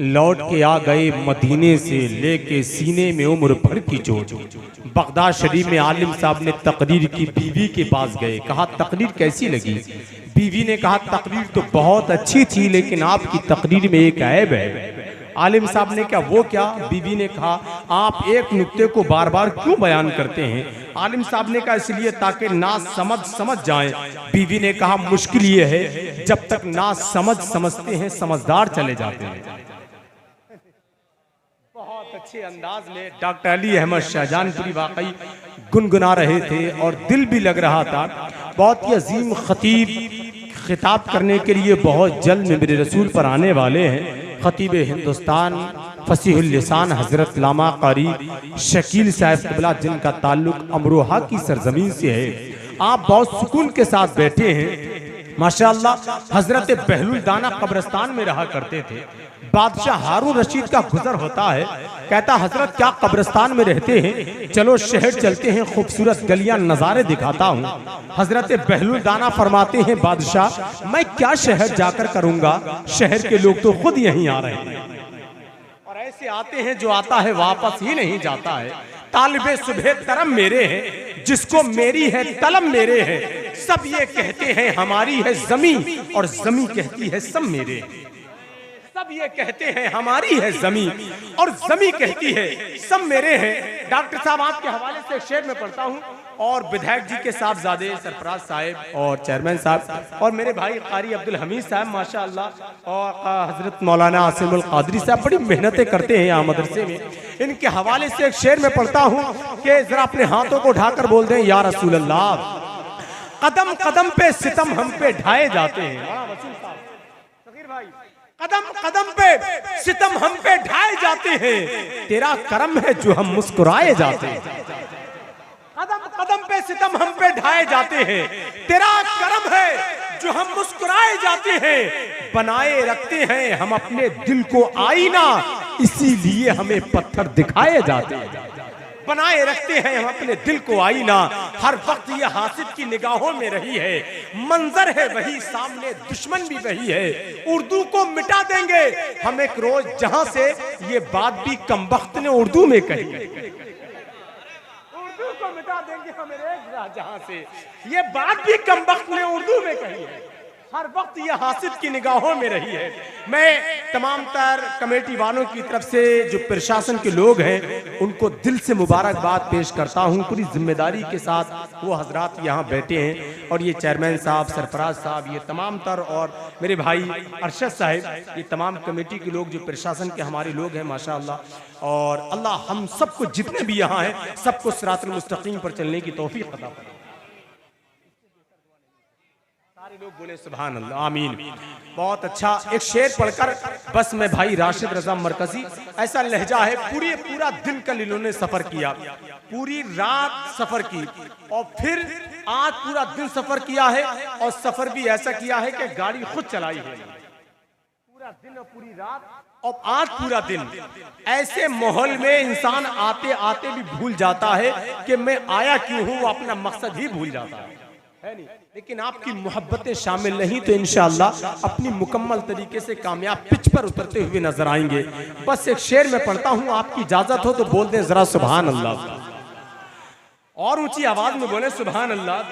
लौट के आ गए मदीने से लेके सीने में उम्र भर की चोट। बगदाद शरीफ में आलिम साहब ने तकरीर की, बीवी के पास गए, कहा तकरीर कैसी लगी? बीवी ने कहा तकरीर तो बहुत अच्छी थी, लेकिन आपकी तकरीर में एक ऐब है। आलिम साहब ने कहा वो क्या? बीवी ने कहा आप एक नुक्ते को बार बार क्यों बयान करते हैं? आलिम साहब ने कहा इसलिए ताकि ना समझ जाए। बीवी ने कहा मुश्किल ये है जब तक ना समझते हैं समझदार चले जाते हैं। बहुत अच्छे अंदाज में डॉक्टर अली अहमद शाहजहानपुरी वाकई गुनगुना रहे थे और दिल भी लग रहा था। बहुत ही अजीम खतीब खिताब करने के लिए बहुत जल्द में मेरे रसूल पर आने वाले हैं। खतीब हिंदुस्तान फसीहुल लिसान हजरत लामा कारी शकील साहब क़िबला, जिनका ताल्लुक अमरोहा की सरजमीन से है। आप बहुत सुकून के साथ बैठे हैं माशाअल्लाह। हजरत बहलुल दाना कब्रिस्तान में रहा करते थे। बादशाह हारून रशीद का गुजर होता है, कहता हजरत क्या कब्रिस्तान में रहते हैं? चलो शहर चलते हैं, खूबसूरत गलियां नजारे दिखाता हूँ। हजरत बहलुल दाना फरमाते हैं बादशाह मैं क्या शहर जाकर करूंगा, शहर के लोग तो खुद यहीं आ रहे हैं और ऐसे आते हैं जो आता है वापस ही नहीं जाता है। तालिबे सुबह तरम मेरे हैं, जिसको मेरी है तलब मेरे है। सब ये कहते हैं हमारी है जमी और जमी कहती है सब मेरे। सब ये कहते हैं हमारी है जमी और जमी कहती है सब मेरे हैं। डॉक्टर साहब आपके हवाले से शेर में पढ़ता हूँ और विधायक जी के साहबजादे सरफराज साहब और चेयरमैन साहब और मेरे भाई कारी अब्दुल हमीद साहब माशाअल्लाह और हजरत मौलाना आसिमुल कादरी साहब बड़ी मेहनतें करते हैं यहाँ मदरसे में। इनके हवाले से एक शेर में पढ़ता हूँ कि जरा अपने हाथों को उठाकर बोल दें या रसूल अल्लाह। कदम कदम पे सितम हम पे ढाए जाते हैं, कदम कदम पे सितम हम पे ढाए जाते हैं, तेरा करम है जो हम मुस्कुराए जाते हैं। कदम कदम पे सितम हम पे ढाए जाते हैं, तेरा करम है जो हम मुस्कुराए जाते हैं। बनाए रखते हैं हम अपने दिल को आईना, इसीलिए हमें पत्थर दिखाए जाते हैं। बनाए रखते हैं हम अपने दिल को आईना, हर वक्त ये हासिद की निगाहों में रही है। मंजर है वही सामने, दुश्मन भी वही है। उर्दू को मिटा देंगे हम एक रोज जहां से, ये बात भी कमबख्त ने उर्दू में कही। उर्दू को मिटा देंगे हम एक जहां से, ये बात भी कमबख्त ने उर्दू में कही है। हर वक्त ये हासिद की निगाहों में रही है। मैं तमाम तर कमेटी वालों की तरफ से जो प्रशासन के लोग हैं उनको दिल से मुबारकबाद पेश करता हूं। पूरी जिम्मेदारी के साथ वो हजरात यहाँ बैठे हैं और ये चेयरमैन साहब, सरफराज साहब, ये तमाम तर और मेरे भाई अरशद साहब, ये तमाम कमेटी के लोग जो प्रशासन के हमारे लोग हैं माशाअल्लाह। और अल्लाह हम सबको जितने भी यहाँ हैं सबको सिरातुल मुस्तकीम पर चलने की तौफीक अता फरमाए। सारे लोग बोले सुभान अल्लाह, आमीन। बहुत अच्छा एक शेर पढ़कर बस मैं भाई राशिद रजा मरकजी, ऐसा लहजा है पूरा दिन कल इन्होंने सफर किया, पूरी रात सफर की और फिर आज पूरा दिन सफर किया है और सफर भी ऐसा किया है कि गाड़ी खुद चलाई है। पूरा दिन और पूरी रात और आज पूरा दिन। ऐसे माहौल में इंसान आते आते भी भूल जाता है कि मैं आया क्यों हूँ, वो अपना मकसद ही भूल जाता है नहीं। लेकिन आपकी मोहब्बतें शामिल नहीं तो इंशाअल्लाह अपनी मुकम्मल तरीके से कामयाब पिच पर उतरते हुए नजर आएंगे। बस एक शेर में पढ़ता हूँ, आपकी इजाजत हो तो बोल दें जरा सुभान अल्लाह, और ऊंची आवाज में बोले सुभान अल्लाह।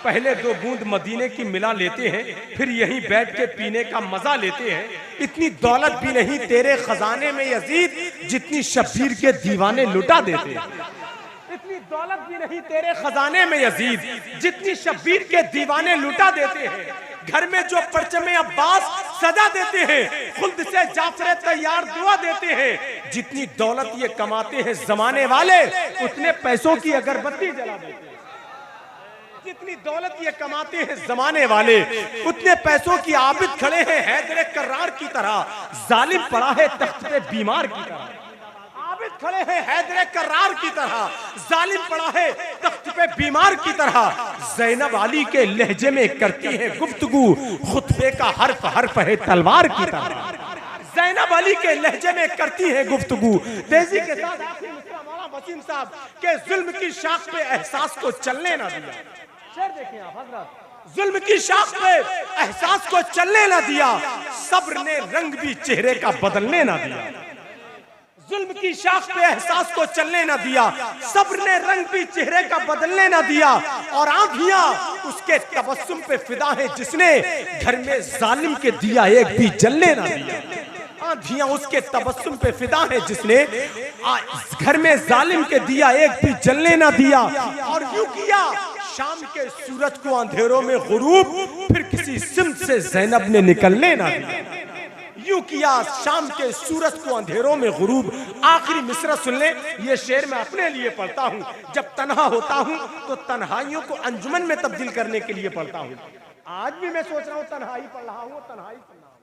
पहले 2 बूंद मदीने की मिला लेते हैं, फिर यहीं बैठ के पीने का मजा लेते हैं। इतनी दौलत भी नहीं तेरे खजाने में यजीद, जितनी शब्बीर के दीवाने लुटा देते हैं। इतनी दौलत भी नहीं तेरे खजाने में यजीद, जितनी शब्बीर के दीवाने लुटा देते हैं। घर में जो परचमे अब्बास सजा देते हैं, खुद से जाफर तैयार दुआ देते हैं। जितनी दौलत ये कमाते हैं जमाने वाले, उतने पैसों की अगरबत्ती जला देते हैं। जितनी दौलत ये कमाते हैं जमाने वाले, उतने पैसों की आबिद खड़े हैं हैदर कर्रार की तरह। जालिम पड़ा है तख्त पे बीमार की तरह, खड़े हैं हैदर कर्रार की तरह। जालिम पड़ा है तख्त पे बीमार की तरह। ज़ैनब अली के लहजे में करती है गुफ्तगू, खुतबे का हर्फ हर्फ है तलवार की तरह। ज़ैनब अली के लहजे में करती है गुफ्तगू। तेजी के साथ आखिरी मिसरा मौलाना वसीम साहब के जुल्म की शाख पे एहसास को चलने ना दिया। शेर देखिए आप हजरत, जुल्म की शाख पे एहसास को चलने ना दिया, सब्र ने रंग भी चेहरे का बदलने ना दिया। जुल्म की शाख पे एहसास को चलने ना दिया, सब्र ने रंग भी चेहरे का बदलने ना दिया। और आंधियां उसके तबस्सुम पे फिदा है जिसने घर में जालिम के दिया एक भी जलने ना दिया। आंधियां उसके तबस्सुम पे फिदा है जिसने घर में जालिम के दिया एक भी जलने ना दिया। और यूं किया शाम के सूरज को अंधेरों में गुरूब, फिर किसी सिमत से ज़ैनब ने निकलने ना दिया। यूं किया शाम के सूरज को अंधेरों में गुरूब। आखिरी मिसरा सुन ले, ये शेर मैं अपने लिए पढ़ता हूँ। जब तन्हा होता हूँ तो तन्हाइयों को अंजुमन में तब्दील करने के लिए पढ़ता हूँ। आज भी मैं सोच रहा हूँ तन्हाई पढ़ रहा हूँ, तन्हाई पढ़ रहा हूँ।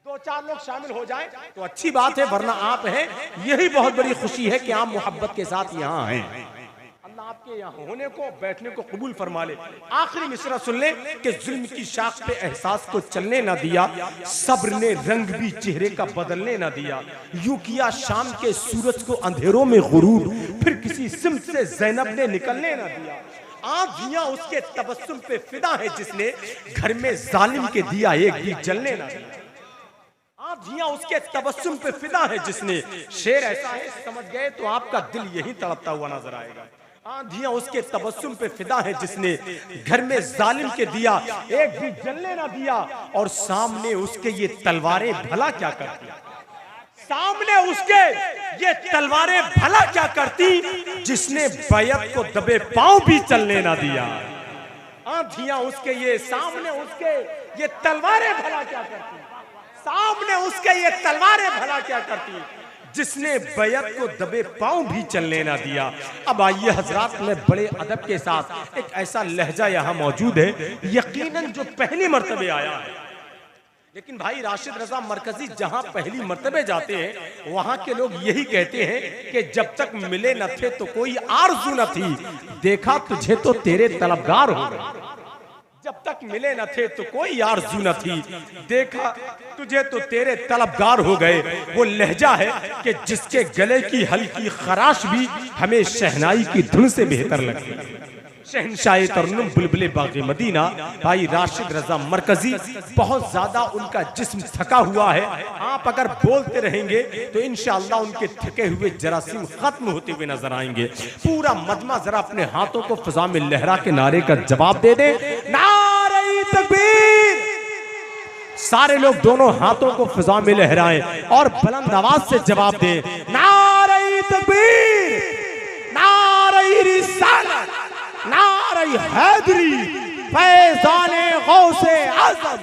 दो चार लोग शामिल हो जाएं तो अच्छी बात है, वरना आप हैं, यही बहुत बड़ी खुशी है कि आप मोहब्बत के साथ यहाँ हैं। अल्लाह आपके यहाँ होने को, बैठने को कबूल फरमा ले। आखिरी मिसरा सुन ले कि जुल्म की शाख पे एहसास को चलने ना दिया, सब्र ने रंग भी चेहरे का बदलने ना दिया। यूं किया शाम के सूरज को अंधेरों में गुरूब, फिर किसी सिमत से ज़ैनब ने निकलने ना दिया। आंधियां उसके तबस्सुम पे फिदा है जिसने घर में जालिम के दिया एक भी जलने ना दिया। आंधियां उसके तबस्सुम पे फिदा है जिसने, शेर ऐसा है समझ गए तो आपका दिल यही तड़पता हुआ नजर आएगा। आंधियां उसके तबस्सुम पे फिदा है जिसने घर में जालिम के दिया एक भी जलने ना दिया। और सामने उसके ये तलवारें भला क्या करती, सामने उसके ये तलवारें भला क्या करती, जिसने बैत को दबे पांव भी चलने ना दिया। आंधियां उसके ये सामने उसके ये तलवारें भला क्या करती, सामने उसके ये तलवारें भला क्या करती, जिसने बैत को दबे पांव भी चलने ना दिया। अब आइए हजरात, में बड़े अदब के साथ एक ऐसा लहजा यहाँ मौजूद है, यकीनन जो पहली मर्तबे आया है। लेकिन भाई राशिद रजा मरकजी जहाँ पहली मर्तबे जाते हैं, वहाँ के लोग यही कहते हैं कि जब तक मिले न थे तो कोई आरज़ू न थी, देखा तुझे तो तेरे तलबगार हो गए। जब तक मिले न थे तो कोई आरज़ू न थी, देखा तुझे तो तेरे तलबगार हो गए। वो लहजा है कि जिसके गले की हल्की खराश भी हमें शहनाई की धुन से बेहतर लगती है। शहनशाह तरन्नुम बुलबुले बाग़े मदीना भाई राशिद रजा मरकजी, बहुत ज्यादा उनका जिस्म थका हुआ है। आप अगर बोलते रहेंगे तो इंशाअल्लाह उनके थके हुए जरासीम खत्म होते हुए नजर आएंगे। पूरा मजमा जरा अपने हाथों को फिजा में लहरा के नारे का जवाब दे दे, नारे तकबीर। सारे लोग दोनों हाथों को फिजा में लहराएं और बुलंद आवाज से जवाब दे, नारे तकबीर, नारे रिसालत, नारे हैदरी, फैज़ाने गौसे आज़म,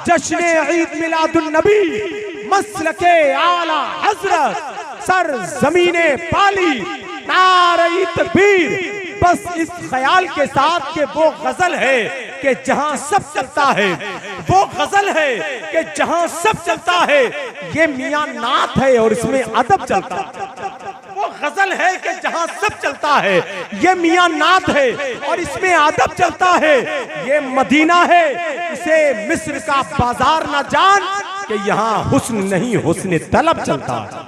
जश्ने ईद मिलादुन नबी, मसलके आला हजरत, सर जमीने पाली, नारे तकबीर। बस इस ख्याल के साथ कि वो गजल है कि जहां सब चलता है, वो गजल है कि जहां सब चलता है, ये मियां नात है और इसमें अदब चलता है। वो गजल है कि जहां सब चलता है, ये मियां नात है और इसमें अदब चलता है। ये मदीना है, इसे मिस्र का बाजार ना जान कि यहाँ हुस्न नहीं हुस्न तलब चलता है।